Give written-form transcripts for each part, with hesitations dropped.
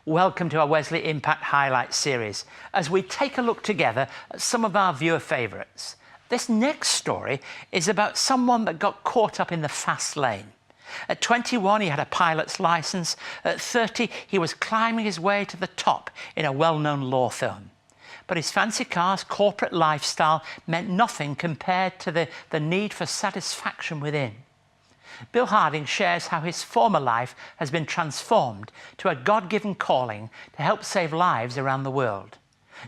Welcome to our Wesley Impact Highlights series, as we take a look together at some of our viewer favourites. This next story is about someone that got caught up in the fast lane. At 21, he had a pilot's licence. At 30, he was climbing his way to the top in a well-known law firm. But his fancy cars, corporate lifestyle meant nothing compared to the need for satisfaction within. Bill Harding shares how his former life has been transformed to a God-given calling to help save lives around the world.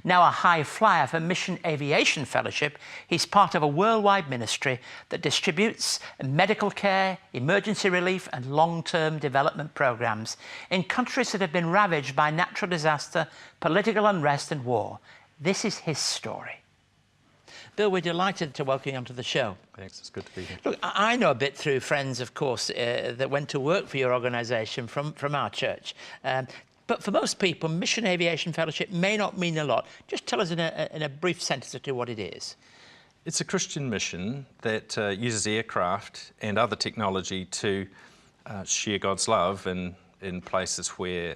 Now a high flyer for Mission Aviation Fellowship, he's part of a worldwide ministry that distributes medical care, emergency relief and long-term development programs in countries that have been ravaged by natural disaster, political unrest and war. This is his story. Bill, we're delighted to welcome you onto the show. Thanks, it's good to be here. Look, I know a bit through friends, of course, that went to work for your organisation from our church. But for most people, Mission Aviation Fellowship may not mean a lot. Just tell us in a brief sentence or two what it is. It's a Christian mission that uses aircraft and other technology to share God's love in places where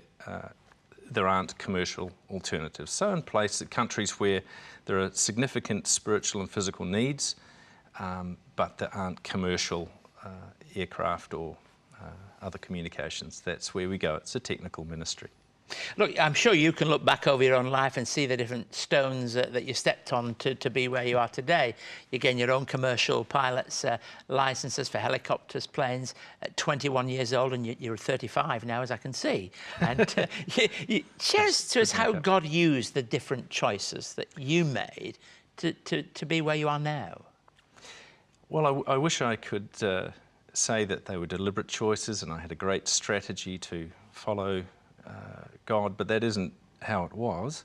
there aren't commercial alternatives. So in countries where there are significant spiritual and physical needs, but there aren't commercial aircraft or other communications. That's where we go. It's a technical ministry. Look, I'm sure you can look back over your own life and see the different stones that you stepped on to be where you are today. You gain your own commercial pilot's licenses for helicopters, planes at 21 years old, and you're 35 now, as I can see. And share to us how God used the different choices that you made to be where you are now. Well, I wish I could say that they were deliberate choices and I had a great strategy to follow God, but that isn't how it was.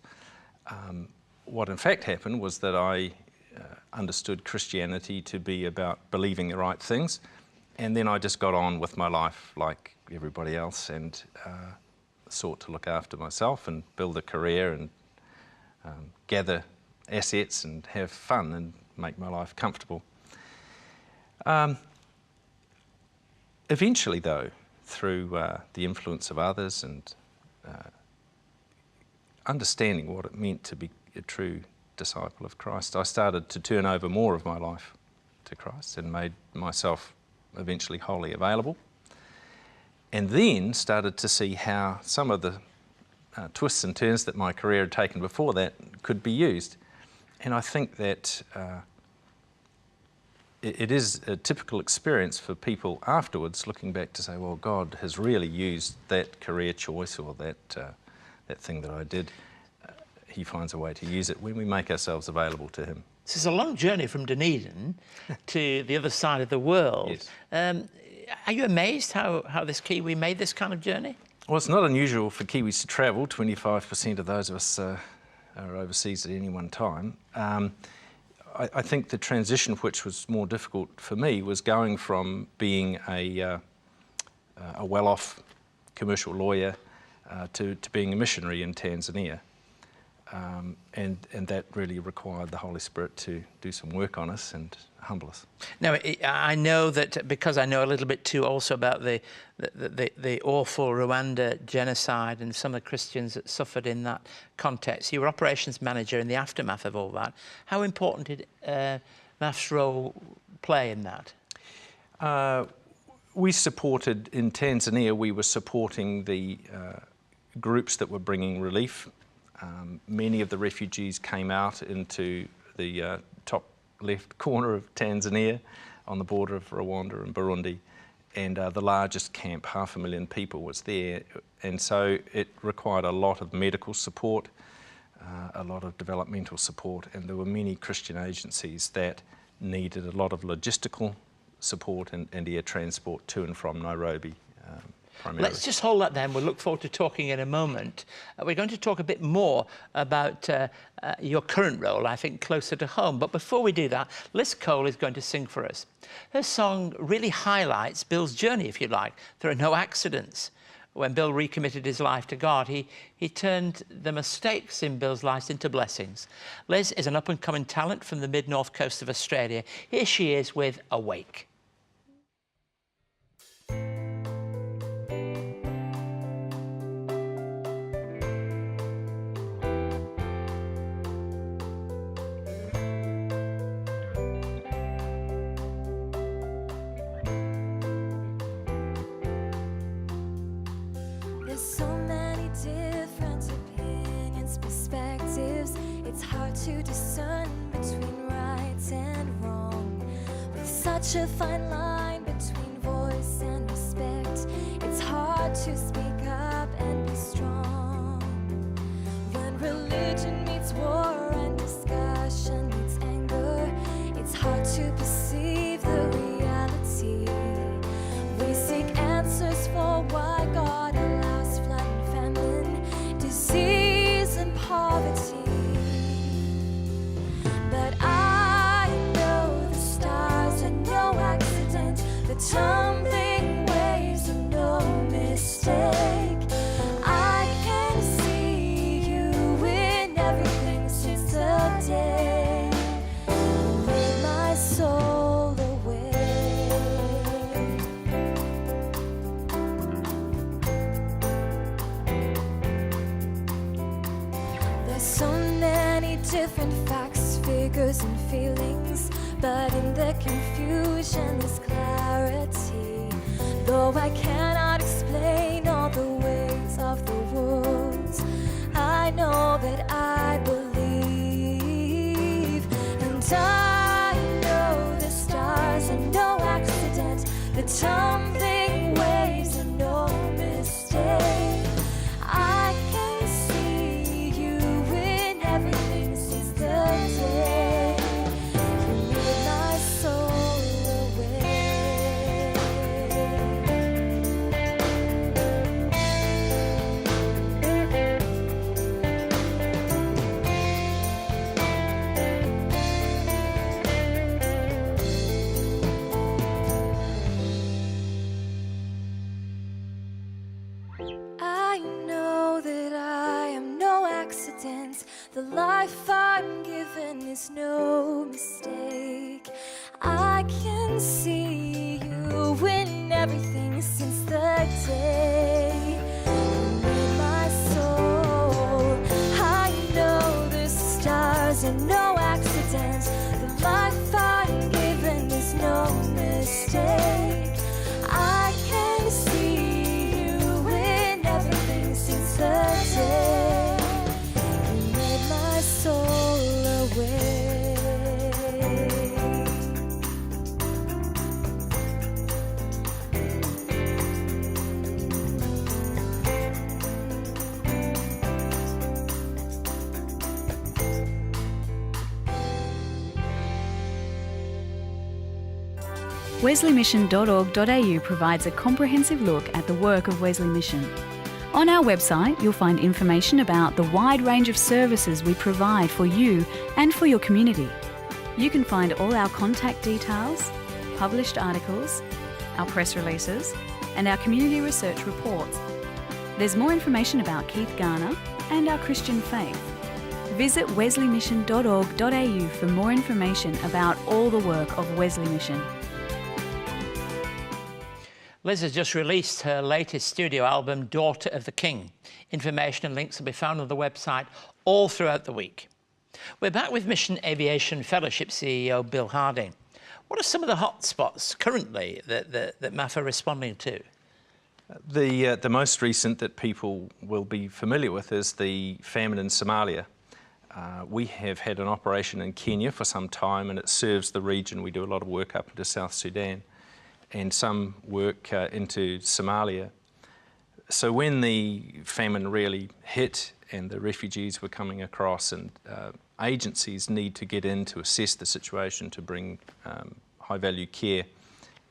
What in fact happened was that I understood Christianity to be about believing the right things, and then I just got on with my life like everybody else and sought to look after myself and build a career and gather assets and have fun and make my life comfortable. Eventually though, through the influence of others and understanding what it meant to be a true disciple of Christ, I started to turn over more of my life to Christ and made myself eventually wholly available, and then started to see how some of the twists and turns that my career had taken before that could be used. And I think that it is a typical experience for people afterwards looking back to say, well, God has really used that career choice or that thing that I did. He finds a way to use it when we make ourselves available to Him. This is a long journey from Dunedin to the other side of the world. Yes. Are you amazed how this Kiwi made this kind of journey? Well, it's not unusual for Kiwis to travel. 25% of those of us are overseas at any one time. I think the transition, which was more difficult for me, was going from being a well-off commercial lawyer to being a missionary in Tanzania. And that really required the Holy Spirit to do some work on us and humble us. Now, I know that because I know a little bit too also about the awful Rwanda genocide and some of the Christians that suffered in that context. You were operations manager in the aftermath of all that. How important did MAF's role play in that? We supported, in Tanzania, we were supporting the groups that were bringing relief. Many of the refugees came out into the top left corner of Tanzania on the border of Rwanda and Burundi, and the largest camp, 500,000 people, was there, and so it required a lot of medical support, a lot of developmental support, and there were many Christian agencies that needed a lot of logistical support and air transport to and from Nairobi. Primarily. Let's just hold that then. We'll look forward to talking in a moment. We're going to talk a bit more about your current role, I think, closer to home. But before we do that, Liz Cole is going to sing for us. Her song really highlights Bill's journey, if you like. There are no accidents. When Bill recommitted his life to God, he turned the mistakes in Bill's life into blessings. Liz is an up-and-coming talent from the mid-north coast of Australia. Here she is with Awake. to discern between right and wrong, with such a fine line between voice and respect. It's hard to speak up and be strong when religion meets war and discussion meets anger. It's hard to perceive the reality. We seek answers for why God allows flood and famine, disease and poverty. But I know the stars are no accident, the tumbling waves are no mistake. I can see you in everything since the day you made my soul awake. There's so many different facts, figures and feelings, but in the confusion there's clarity. Though I cannot explain all the ways of the world, I know that I believe. And I know the stars are no accident, the tumbling waves are no mistake. I can see you in everything since the day you made my soul awake. I know that I am no accident. The life I'm given is no mistake. I can see you in everything since the day you made my soul. I know the stars are no accident. The life I'm given is no mistake. I can see you in everything since the day you made my soul awake. wesleymission.org.au provides a comprehensive look at the work of Wesley Mission. On our website, you'll find information about the wide range of services we provide for you and for your community. You can find all our contact details, published articles, our press releases, and our community research reports. There's more information about Keith Garner and our Christian faith. Visit wesleymission.org.au for more information about all the work of Wesley Mission. Liz has just released her latest studio album, Daughter of the King. Information and links will be found on the website all throughout the week. We're back with Mission Aviation Fellowship CEO Bill Harding. What are some of the hot spots currently that MAF are responding to? The most recent that people will be familiar with is the famine in Somalia. We have had an operation in Kenya for some time, and it serves the region. We do a lot of work up into South Sudan and some work into Somalia. So when the famine really hit and the refugees were coming across, and agencies need to get in to assess the situation to bring high value care,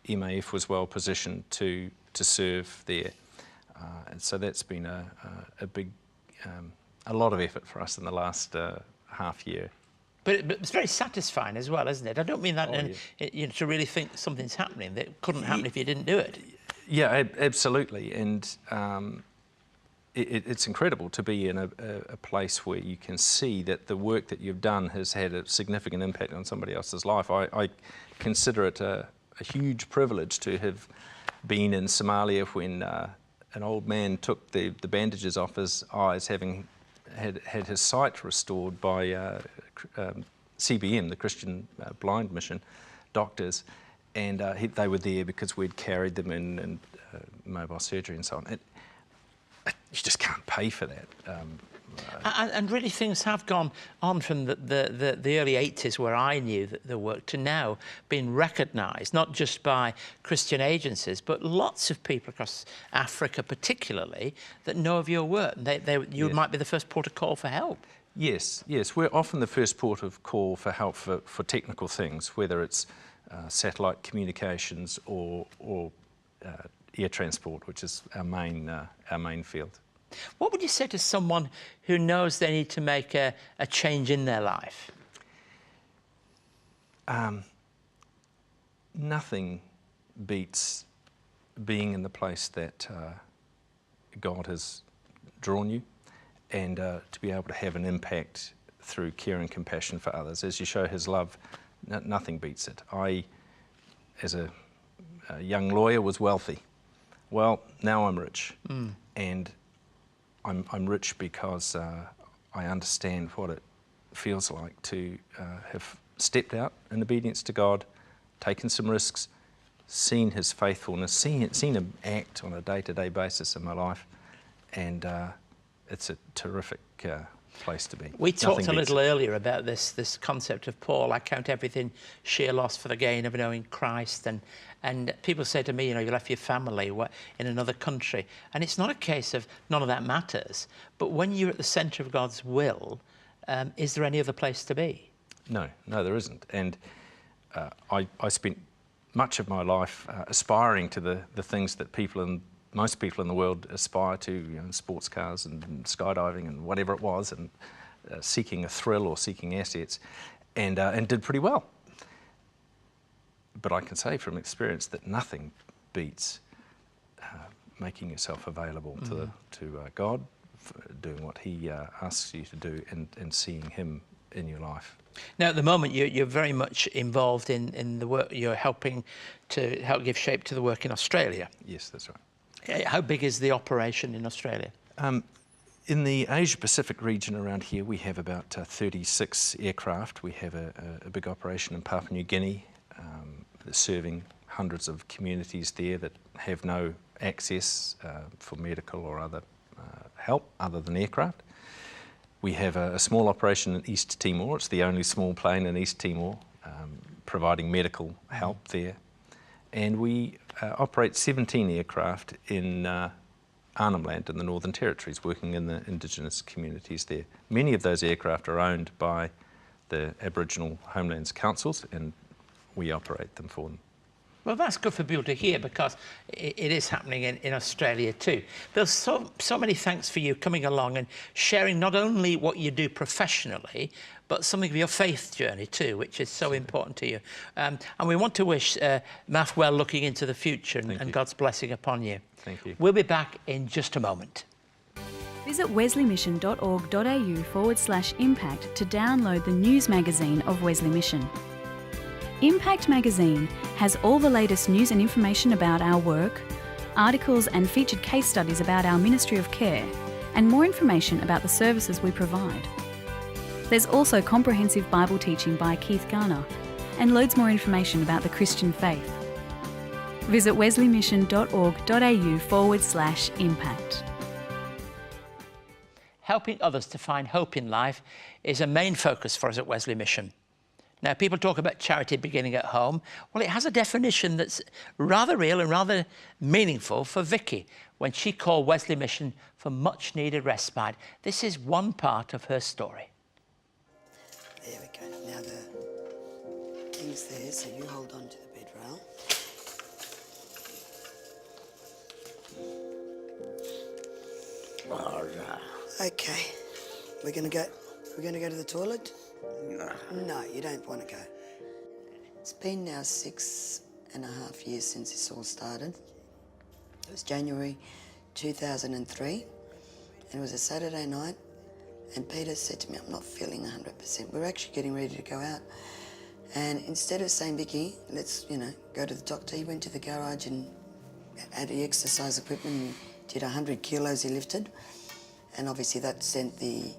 MAF was well positioned to serve there. And so that's been a big, a lot of effort for us in the last half year. But it's very satisfying as well, isn't it? I don't mean that to really think something's happening that couldn't happen if you didn't do it. Yeah, absolutely. And it's incredible to be in a place where you can see that the work that you've done has had a significant impact on somebody else's life. I consider it a huge privilege to have been in Somalia when an old man took the bandages off his eyes, having had his sight restored by CBM, the Christian Blind Mission doctors, and they were there because we'd carried them in and mobile surgery and so on. You just can't pay for that. And really things have gone on from the early 80s, where I knew the work, to now being recognised, not just by Christian agencies, but lots of people across Africa particularly that know of your work. You Yes. might be the first port of call for help. Yes, yes. We're often the first port of call for help for technical things, whether it's satellite communications or air transport, which is our main field. What would you say to someone who knows they need to make a change in their life? Nothing beats being in the place that God has drawn you, and to be able to have an impact through care and compassion for others. As you show His love, nothing beats it. I, as a young lawyer, was wealthy. Well, now I'm rich, and I'm rich because I understand what it feels like to have stepped out in obedience to God, taken some risks, seen His faithfulness, seen Him act on a day-to-day basis in my life, and it's a terrific place to be. We talked Nothing a beats little it. earlier about this concept of Paul. I count everything sheer loss for the gain of knowing Christ, and people say to me, you left your family in another country, and it's not a case of none of that matters, but when you're at the centre of God's will, is there any other place to be? No, there isn't. And I spent much of my life aspiring to the things that most people in the world aspire to, sports cars and skydiving and whatever it was, and seeking a thrill or seeking assets, and did pretty well. But I can say from experience that nothing beats making yourself available to God, doing what He asks you to do, and seeing Him in your life. Now, at the moment, you're very much involved in the work. You're helping to help give shape to the work in Australia. Yes, that's right. How big is the operation in Australia? In the Asia-Pacific region around here, we have about 36 aircraft. We have a big operation in Papua New Guinea, serving hundreds of communities there that have no access for medical or other help other than aircraft. We have a small operation in East Timor. It's the only small plane in East Timor, providing medical help there. And we operate 17 aircraft in Arnhem Land in the Northern Territories, working in the Indigenous communities there. Many of those aircraft are owned by the Aboriginal Homelands Councils, and we operate them for them. Well, that's good for people to hear, because it is happening in Australia too. There's so many thanks for you coming along and sharing not only what you do professionally, but something of your faith journey too, which is so important to you. And we want to wish Math well looking into the future and God's blessing upon you. Thank you. We'll be back in just a moment. Visit wesleymission.org.au/impact to download the news magazine of Wesley Mission. Impact magazine has all the latest news and information about our work, articles and featured case studies about our ministry of care, and more information about the services we provide. There's also comprehensive Bible teaching by Keith Garner and loads more information about the Christian faith. Visit wesleymission.org.au/impact. Helping others to find hope in life is a main focus for us at Wesley Mission. Now, people talk about charity beginning at home. Well, it has a definition that's rather real and rather meaningful for Vicky when she called Wesley Mission for much-needed respite. This is one part of her story. There we go. Now the thing's there, so you hold on to the bed rail. Okay. We're gonna go to the toilet? No, you don't want to go. It's been now 6.5 years since this all started. It was January 2003, and it was a Saturday night, and Peter said to me, I'm not feeling 100%. We're actually getting ready to go out. And instead of saying, Vicky, let's, go to the doctor, he went to the garage and had the exercise equipment and did 100 kilos he lifted. And obviously that sent the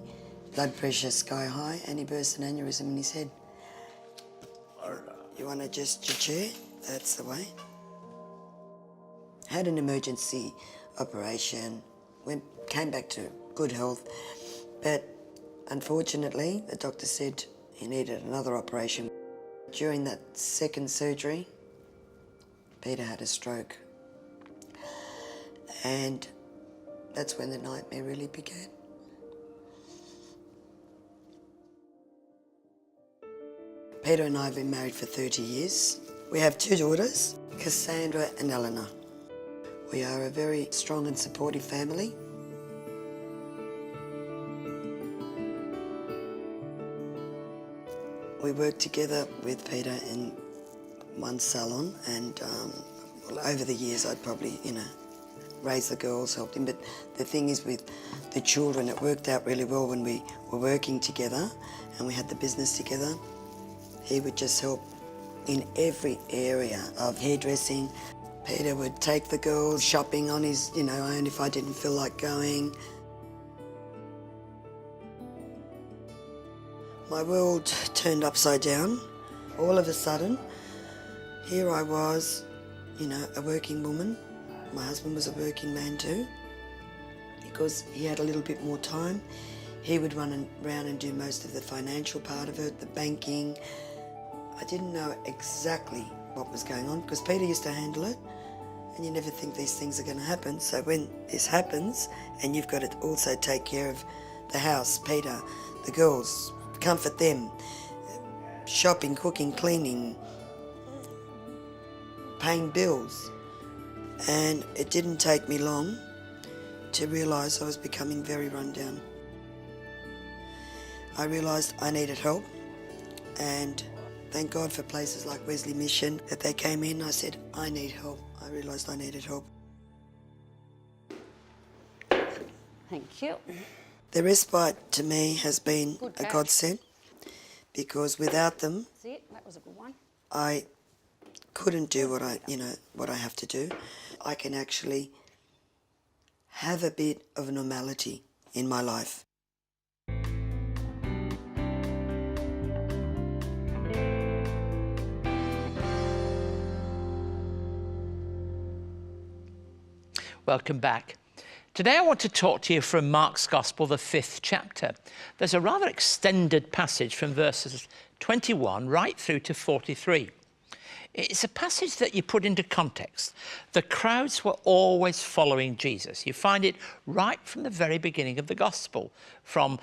blood pressure sky high, and he burst an aneurysm in his head. You want to adjust your chair? That's the way. Had an emergency operation, came back to good health, But unfortunately, the doctor said he needed another operation. During that second surgery, Peter had a stroke. And that's when the nightmare really began. Peter and I have been married for 30 years. We have 2 daughters, Cassandra and Eleanor. We are a very strong and supportive family. We work together with Peter in one salon, and well, over the years I'd probably, raised the girls, helped him. But the thing is, with the children, it worked out really well when we were working together and we had the business together. He would just help in every area of hairdressing. Peter would take the girls shopping on his, own if I didn't feel like going. My world turned upside down. All of a sudden, here I was, a working woman. My husband was a working man too. Because he had a little bit more time, he would run around and do most of the financial part of it, the banking. I didn't know exactly what was going on because Peter used to handle it, and you never think these things are going to happen. So when this happens, and you've got to also take care of the house, Peter, the girls, comfort them, shopping, cooking, cleaning, paying bills. And it didn't take me long to realise I was becoming very run down. I realised I needed help, and thank God for places like Wesley Mission that they came in. I said, I need help. I realised I needed help. Thank you. The respite to me has been Good a catch. godsend, because without them, That's it. That was a good one. I couldn't do what I have to do. I can actually have a bit of normality in my life. Welcome back. Today I want to talk to you from Mark's Gospel, the 5th chapter. There's a rather extended passage from verses 21 right through to 43. It's a passage that you put into context. The crowds were always following Jesus. You find it right from the very beginning of the Gospel, from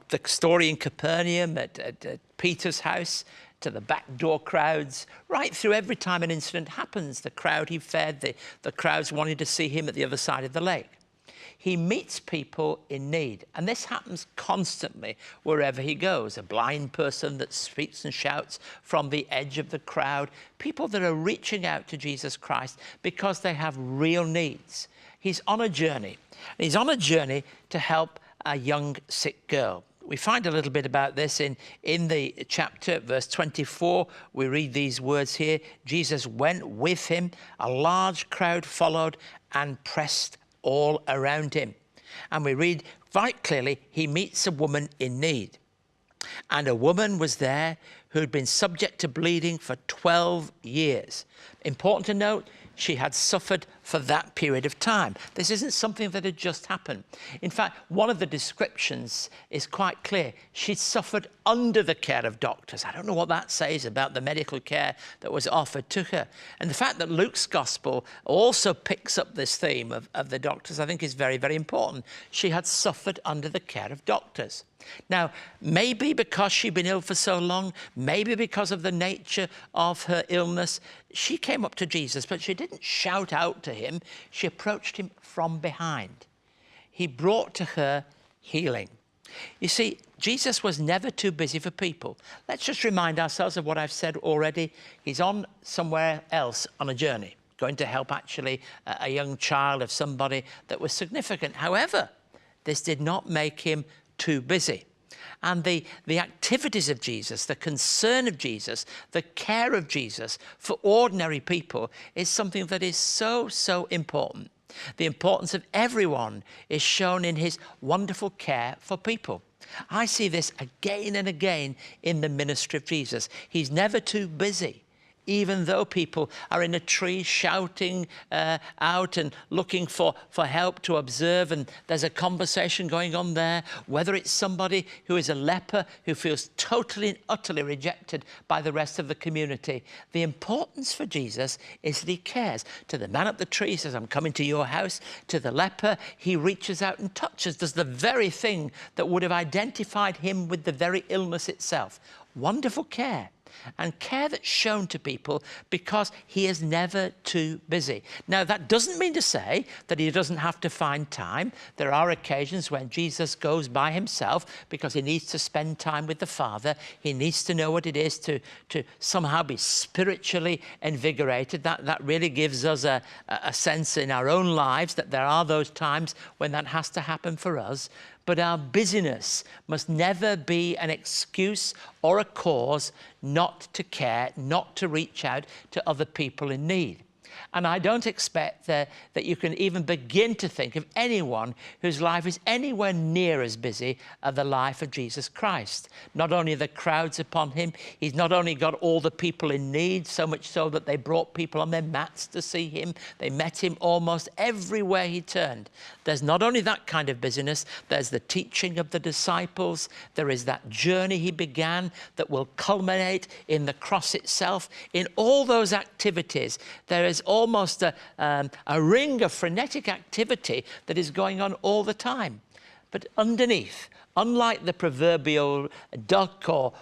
the story in Capernaum at Peter's house, to the back door crowds, right through every time an incident happens. The crowd he fed, the crowds wanted to see him at the other side of the lake. He meets people in need, and this happens constantly wherever he goes. A blind person that speaks and shouts from the edge of the crowd, people that are reaching out to Jesus Christ because they have real needs. He's on a journey. He's on a journey to help a young sick girl. We find a little bit about this in the chapter, verse 24. We read these words here. Jesus went with him. A large crowd followed and pressed all around him. And we read quite clearly, he meets a woman in need. And a woman was there who'd been subject to bleeding for 12 years. Important to note, she had suffered for that period of time. This isn't something that had just happened. In fact, one of the descriptions is quite clear. She'd suffered under the care of doctors. I don't know what that says about the medical care that was offered to her. And the fact that Luke's gospel also picks up this theme of the doctors, I think is very, very important. She had suffered under the care of doctors. Now, maybe because she'd been ill for so long, maybe because of the nature of her illness, she came up to Jesus, but she didn't shout out to him. She approached him from behind. He brought to her healing. You see, Jesus was never too busy for people. Let's just remind ourselves of what I've said already. He's on somewhere else on a journey, going to help actually a young child of somebody that was significant. However, this did not make him too busy. And the activities of Jesus, the concern of Jesus, the care of Jesus for ordinary people is something that is so, so important. The importance of everyone is shown in his wonderful care for people. I see this again and again in the ministry of Jesus. He's never too busy, even though people are in a tree shouting out and looking for help to observe, and there's a conversation going on there, whether it's somebody who is a leper who feels totally and utterly rejected by the rest of the community, the importance for Jesus is that he cares. To the man up the tree, he says, I'm coming to your house. To the leper, he reaches out and touches, does the very thing that would have identified him with the very illness itself. Wonderful care. And care that's shown to people because he is never too busy. Now, that doesn't mean to say that he doesn't have to find time. There are occasions when Jesus goes by himself because he needs to spend time with the Father. He needs to know what it is to somehow be spiritually invigorated. That really gives us a sense in our own lives that there are those times when that has to happen for us. But our busyness must never be an excuse or a cause not to care, not to reach out to other people in need. And I don't expect that you can even begin to think of anyone whose life is anywhere near as busy as the life of Jesus Christ. Not only the crowds upon him, he's not only got all the people in need, so much so that they brought people on their mats to see him. They met him almost everywhere he turned. There's not only that kind of busyness, there's the teaching of the disciples. There is that journey he began that will culminate in the cross itself. In all those activities, there is almost a ring of frenetic activity that is going on all the time. But underneath, unlike the proverbial duck or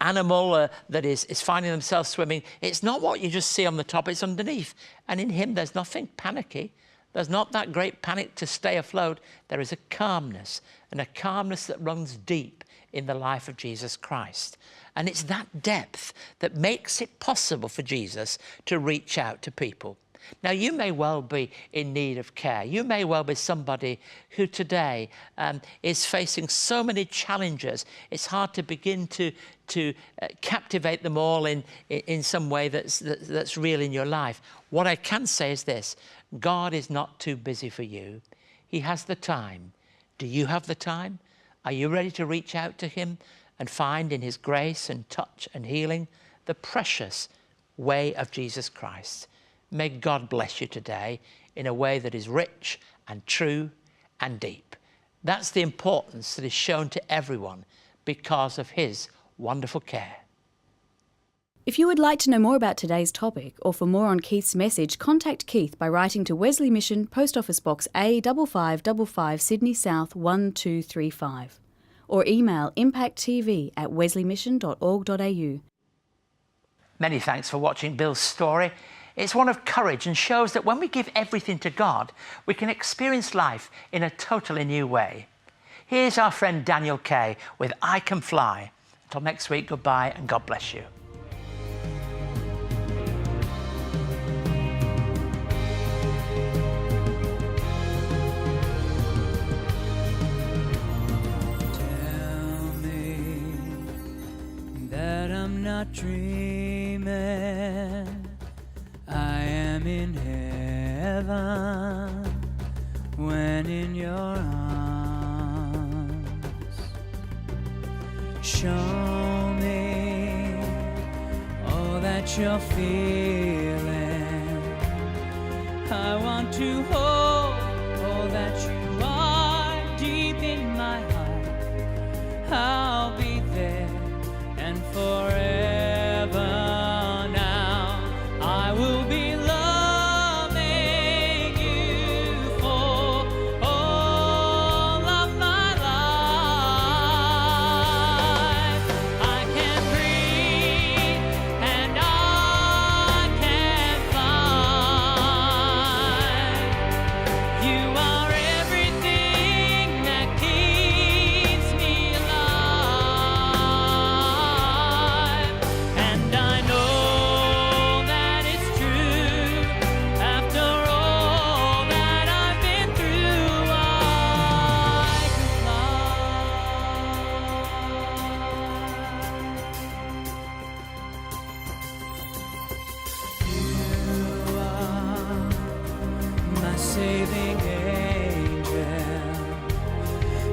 animal that is finding themselves swimming, it's not what you just see on the top, it's underneath. And in him, there's nothing panicky. There's not that great panic to stay afloat. There is a calmness, and a calmness that runs deep in the life of Jesus Christ. And it's that depth that makes it possible for Jesus to reach out to people. Now, you may well be in need of care. You may well be somebody who today is facing so many challenges. It's hard to begin to captivate them all in some way that's real in your life. What I can say is this: God is not too busy for you. He has the time. Do you have the time? Are you ready to reach out to him and find in his grace and touch and healing the precious way of Jesus Christ? May God bless you today in a way that is rich and true and deep. That's the importance that is shown to everyone because of his wonderful care. If you would like to know more about today's topic or for more on Keith's message, contact Keith by writing to Wesley Mission, Post Office Box A5555, Sydney South 1235, or email impacttv@wesleymission.org.au. Many thanks for watching Bill's story. It's one of courage and shows that when we give everything to God, we can experience life in a totally new way. Here's our friend Daniel Kay with I Can Fly. Until next week, goodbye and God bless you. I'm not dreaming, I am in heaven when in your arms. Show me all that you're feeling. I want to hold all that you are deep in my heart. I'll be there and forever now I will be loving you for all of my life. I can breathe and I can fly. You are everything that keeps me alive. And I know that it's true. After all that I've been through, I can fly. You are my saving angel.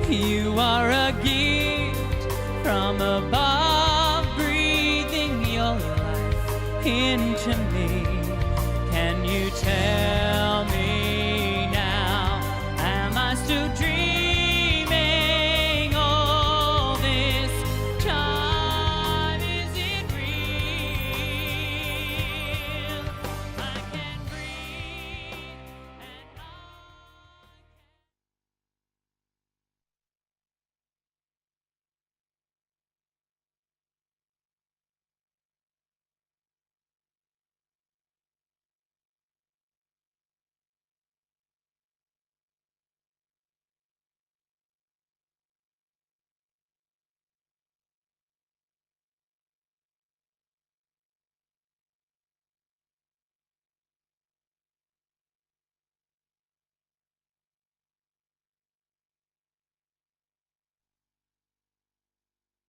You are a gift from above.